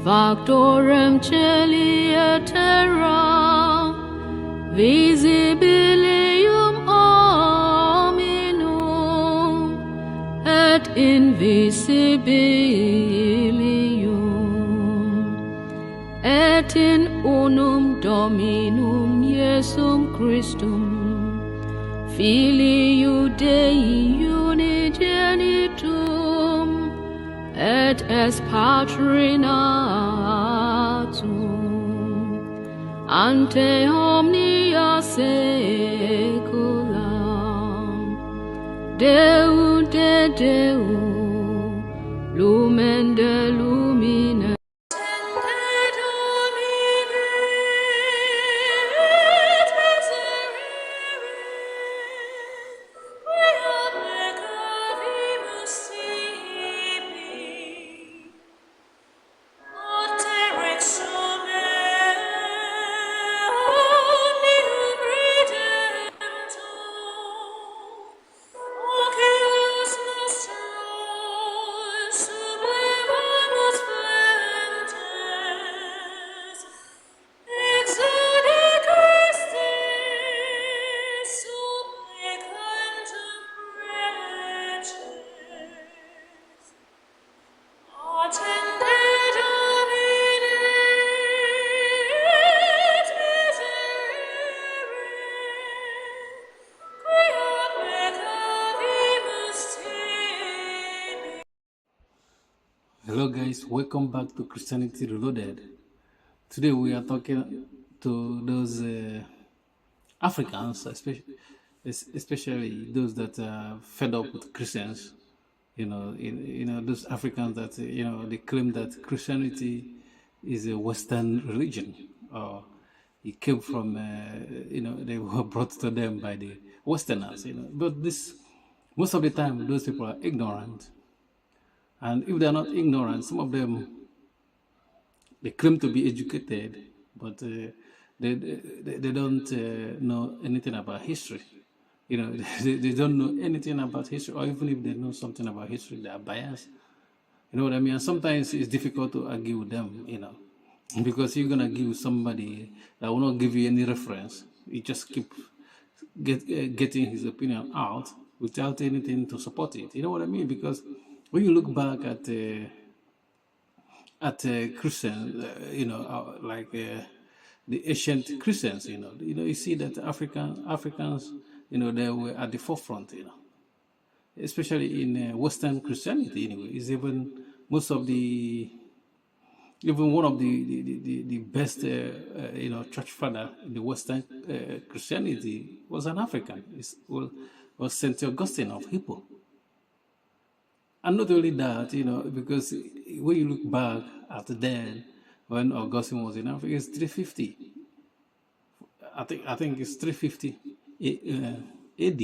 factorem celi et terra, visibilium hominum et invisibilium, et in unum Dominum Iesum Christum, Filii Dei unigenitum, et es Patri natum, ante omnia saecula, Deo de Deo, lumen de lumine. Hello guys, welcome back to Christianity Reloaded. Today we are talking to those Africans, especially those that are fed up with Christians. Those Africans that they claim that Christianity is a Western religion, or it came from they were brought to them by the Westerners. But most of the time those people are ignorant. And if they are not ignorant, some of them, they claim to be educated, but they don't know anything about history. They don't know anything about history, or even if they know something about history, they are biased. You know what I mean? And sometimes it's difficult to argue with them, because you're going to argue with somebody that will not give you any reference. You just keep getting his opinion out without anything to support it. You know what I mean? Because when you look back at Christians, the ancient Christians, you see that Africans, they were at the forefront, especially in Western Christianity. Anyway, is even one of the best, church father in the Western Christianity was an African. Was Saint Augustine of Hippo. And not only that, because when you look back at then, when Augustine was in Africa, it's 350. I think it's 350 AD,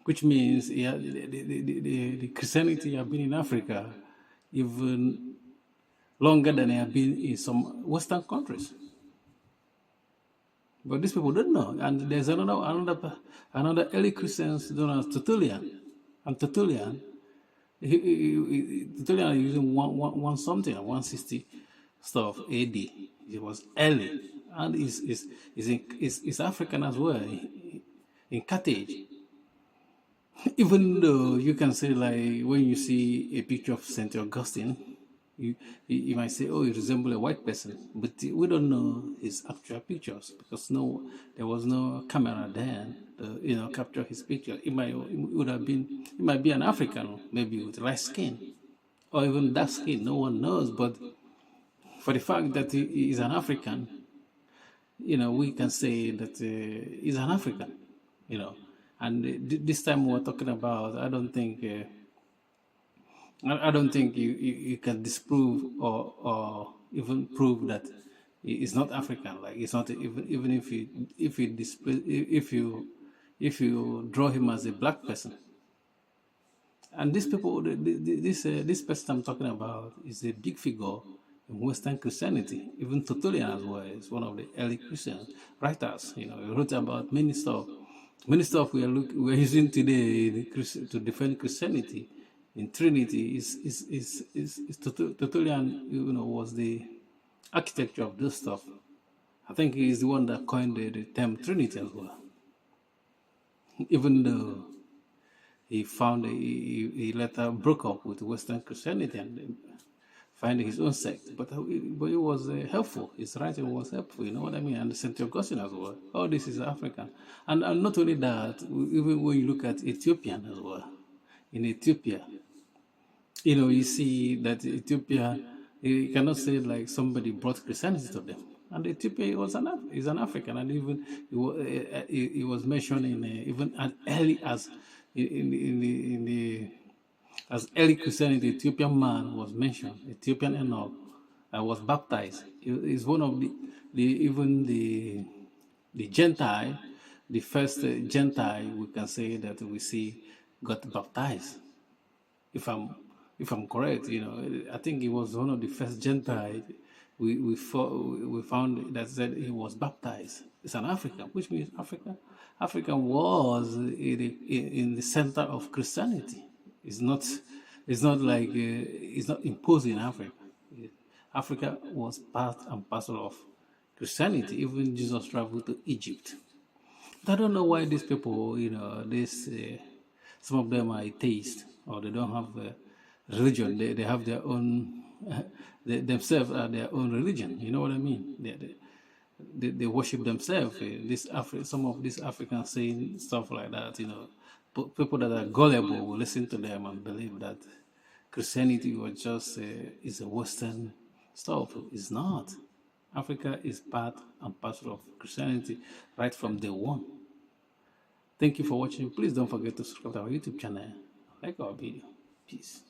which means the Christianity have been in Africa even longer than they have been in some Western countries. But these people don't know. And there's another early Christians known as Tertullian. And Tertullian is using 160 stuff AD. It was early, and is African as well, in Carthage. Even though you can say, like, when you see a picture of Saint Augustine, you might say, oh, he resembles a white person, but we don't know his actual pictures because there was no camera then to capture his picture. It might be an African, maybe with light skin or even dark skin. No one knows, but for the fact that he is an African, we can say that he's an African. And this time we're talking about, I don't think you can disprove or even prove that it's not African. Like, it's not, even if you draw him as a black person. And these people, this person I'm talking about is a big figure in Western Christianity. Even Tertullian as well is one of the early Christian writers. He wrote about many stuff we are using today to defend Christianity. in Trinity Tertullian, was the architecture of this stuff. I think he is the one that coined the term Trinity as well. Even though he later broke up with Western Christianity and finding his own sect, but it was helpful. His writing was helpful, you know what I mean? And St. Augustine as well. All this is African. And not only that, even when you look at Ethiopian as well, in Ethiopia, you see that Ethiopia, you cannot say like somebody brought Christianity to them. And Ethiopia is an African, and even it was mentioned in even as early as in the as early Christianity, Ethiopian man was mentioned. Ethiopian Enoch was baptized. He is one of the Gentile, the first Gentile we can say that we see got baptized. If I'm correct, I think he was one of the first Gentile we found that said he was baptized. It's an African, which means Africa was in the center of Christianity. It's not like it's not imposed in Africa. Africa was part and parcel of Christianity. Even Jesus traveled to Egypt. But I don't know why these people, some of them are atheists, or they don't have a religion. They have their own, they themselves are their own religion. You know what I mean? They worship themselves. Some of these Africans saying stuff like that, people that are gullible will listen to them and believe that Christianity was just is a Western stuff. It's not. Africa is part and parcel of Christianity right from day one. Thank you for watching. Please don't forget to subscribe to our YouTube channel. Like our video. Peace.